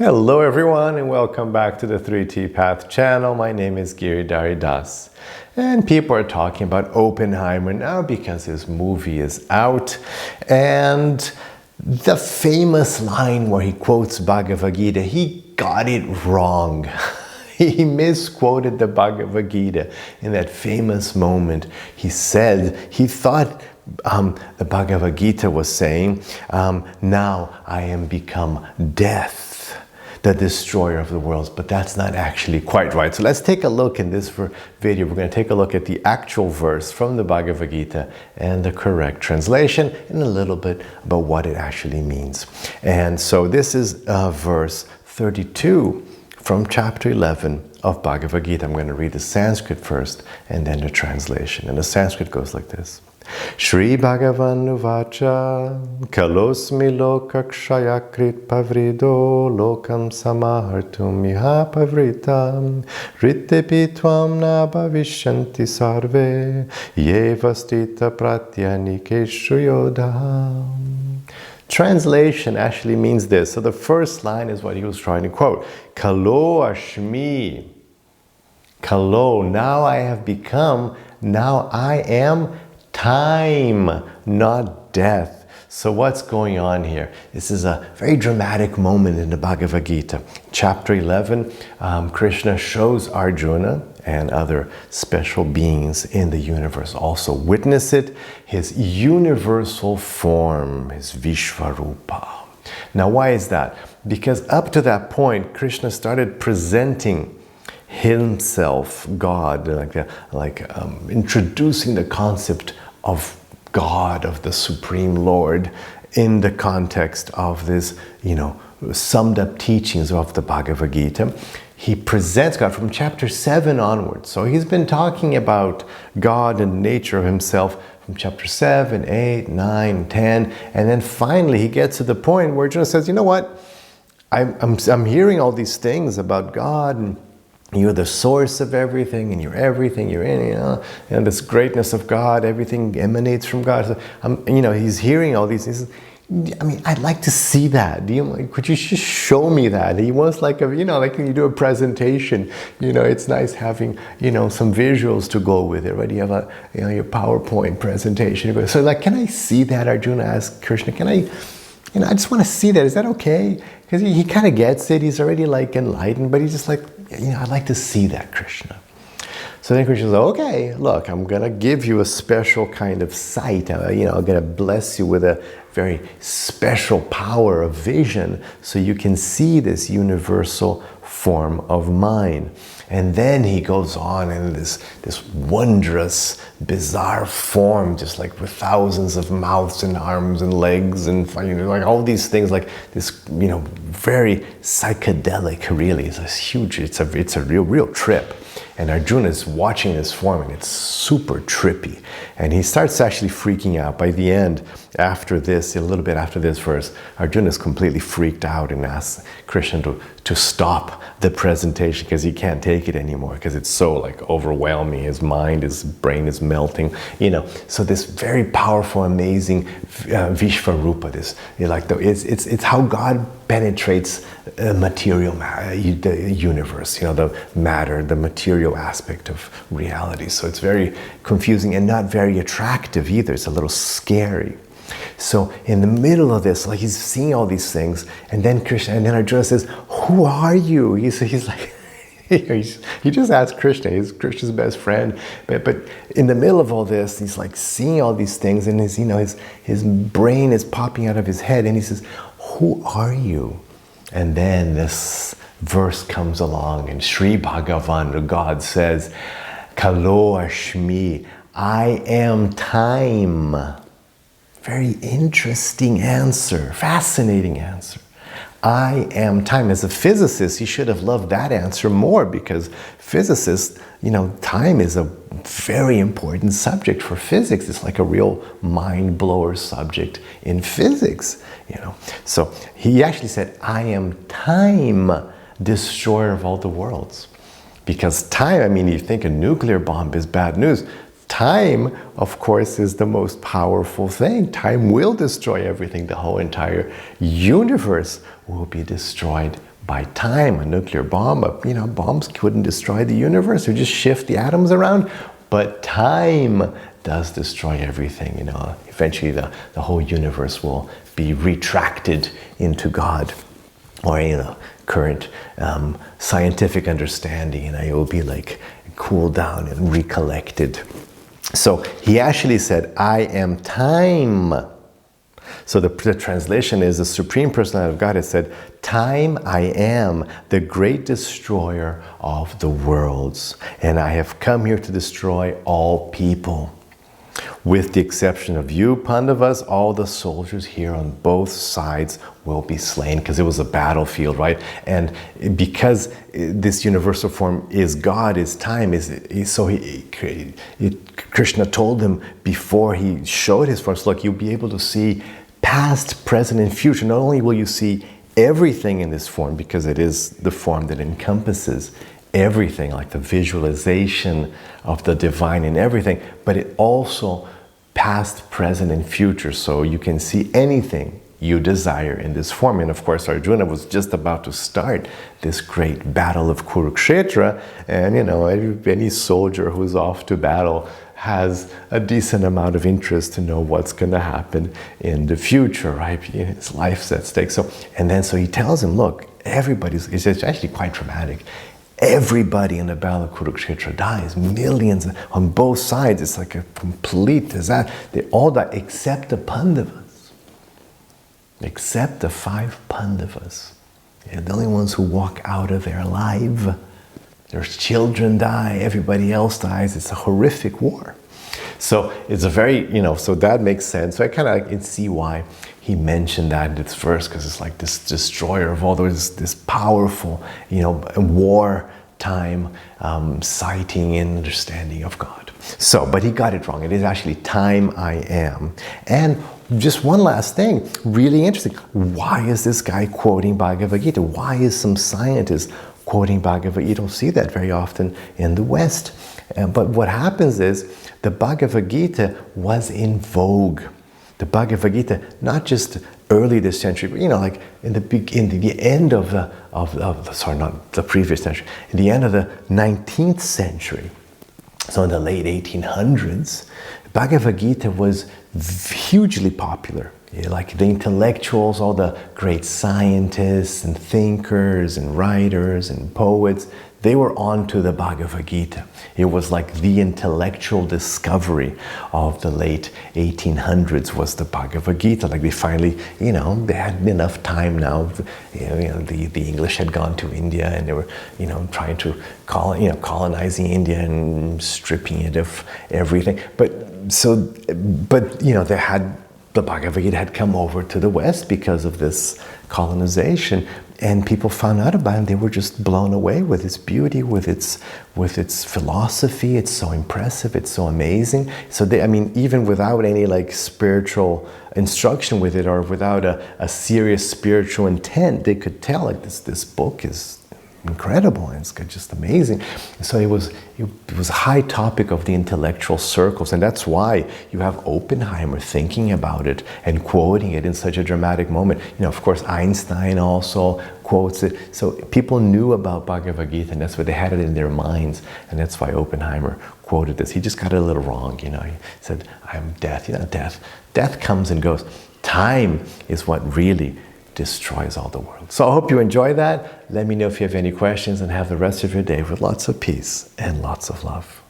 Hello everyone and welcome back to the 3T Path channel. My name is Giridhari Das. And people are talking about Oppenheimer now because his movie is out. And the famous line where he quotes Bhagavad-gita, he got it wrong. He misquoted the Bhagavad-gita in that famous moment. He said, he thought the Bhagavad-gita was saying, now I am become death, the destroyer of the worlds, but that's not actually quite right. So let's take a look in this video. We're going to take a look at the actual verse from the Bhagavad-gita and the correct translation and a little bit about what it actually means. And so this is verse 32 from chapter 11 of Bhagavad-gita. I'm going to read the Sanskrit first and then the translation. And the Sanskrit goes like this. śrī-bhagavān uvāca kālo loka-kṣaya-kṛt pravṛddho lokān samāhartum pravṛttaḥ tvāṁ na bhaviṣyanti sarve vasthitāḥ praty-anīkeṣu yodhāḥ. Translation actually means this. So the first line is what he was trying to quote. Kālo ashmi. Kālo, now I have become, now I am time, not death. So what's going on here? This is a very dramatic moment in the Bhagavad Gita. Chapter 11, Krishna shows Arjuna and other special beings in the universe also witness it, his universal form, his Vishvarupa. Now why is that? Because up to that point, Krishna started presenting himself, God, introducing the concept of God, of the Supreme Lord, in the context of this, summed up teachings of the Bhagavad Gita. He presents God from chapter 7 onwards. So he's been talking about God and the nature of himself from chapter 7, 8, 9, 10, and then finally he gets to the point where Arjuna says, you know what, I'm hearing all these things about God, and you're the source of everything, and you're everything, you're in, and this greatness of God, everything emanates from God. So, he's hearing all these things. I'd like to see that. Could you just show me that? He wants like when you do a presentation, it's nice having, some visuals to go with it, right? You have your PowerPoint presentation. So can I see that? Arjuna asked Krishna, can I just want to see that. Is that okay? Because he kind of gets it. He's already enlightened, but he's just I'd like to see that, Krishna. So then Krishna says, okay, look, I'm going to give you a special kind of sight. I'm going to bless you with a very special power of vision so you can see this universal form of mine. And then he goes on in this wondrous, bizarre form, just with thousands of mouths and arms and legs and all these things, this, very psychedelic, really. It's a real trip. And Arjuna is watching this form and it's super trippy. And he starts actually freaking out. By the end, after this, a little bit after this verse, Arjuna is completely freaked out and asks Krishna to stop the presentation because he can't take it anymore because it's so overwhelming. His mind, his brain is melting, So this very powerful, amazing Vishvarupa, it's how God penetrates material the universe, the matter, the material aspect of reality. So it's very confusing and not very attractive either. It's a little scary. So in the middle of this, he's seeing all these things, and then Arjuna says, "Who are you?" He just asked Krishna. He's Krishna's best friend, but in the middle of all this, he's seeing all these things, and his brain is popping out of his head, and he says, "Who are you?" And then this verse comes along, and śrī-bhagavān, God says, "Kālo ashmi, I am time." Very interesting answer, fascinating answer. I am time. As a physicist, he should have loved that answer more because physicists, time is a very important subject for physics. It's like a real mind-blower subject in physics, So he actually said, I am time, destroyer of all the worlds. Because time, you think a nuclear bomb is bad news. Time, of course, is the most powerful thing. Time will destroy everything. The whole entire universe will be destroyed by time. A nuclear bomb, bombs couldn't destroy the universe, or just shift the atoms around. But time does destroy everything. Eventually the whole universe will be retracted into God, or current scientific understanding, it will be like cooled down and recollected. So he actually said, I am time. So the translation is, the Supreme Personality of Godhead said, time I am, the great destroyer of the worlds, and I have come here to destroy all people. With the exception of you, Pāṇḍavas, all the soldiers here on both sides will be slain, because it was a battlefield, right? And because this universal form is God, is time, Krishna told him before he showed his forms, look, you'll be able to see past, present, and future. Not only will you see everything in this form, because it is the form that encompasses everything, like the visualization of the divine in everything, but it also past, present, and future. So you can see anything you desire in this form. And of course, Arjuna was just about to start this great battle of Kurukshetra. And any soldier who's off to battle has a decent amount of interest to know what's going to happen in the future, right? His life's at stake. So he tells him, look, it's actually quite dramatic. Everybody in the battle of Kurukshetra dies. Millions on both sides. It's like a complete disaster. They all die except the Pāṇḍavas. Except the 5 Pāṇḍavas. They're the only ones who walk out of there alive. Their children die. Everybody else dies. It's a horrific war. So it's a very, so that makes sense. So I can see why he mentioned that in this verse, because it's like this destroyer of all those, this powerful, wartime sighting and understanding of God. So, but he got it wrong. It is actually time I am. And just one last thing, really interesting. Why is this guy quoting Bhagavad-gita? Why is some scientist quoting Bhagavad-gita? You don't see that very often in the West. But what happens is the Bhagavad-gita was in vogue. The Bhagavad-gita, not just early this century, but like in the end of not the previous century, in the end of the 19th century, so in the late 1800s, Bhagavad-gita was hugely popular. Like the intellectuals, all the great scientists and thinkers and writers and poets, they were onto the Bhagavad-gita. It was like the intellectual discovery of the late 1800s was the Bhagavad-gita. Like they finally, they had enough time now. The English had gone to India, and they were, trying to colonizing India and stripping it of everything. They had, the Bhagavad-gita had come over to the West because of this colonization, and people found out about it, and they were just blown away with its beauty, with its philosophy. It's so impressive, it's so amazing. So even without any like spiritual instruction with it, or without a serious spiritual intent, they could tell like this book is incredible, and it's just amazing. So it was a high topic of the intellectual circles, and that's why you have Oppenheimer thinking about it and quoting it in such a dramatic moment. Of course, Einstein also quotes it. So people knew about Bhagavad-gita, and that's why they had it in their minds, and that's why Oppenheimer quoted this. He just got it a little wrong. He said, "I'm death." Death comes and goes. Time is what really destroys all the world. So I hope you enjoy that. Let me know if you have any questions, and have the rest of your day with lots of peace and lots of love.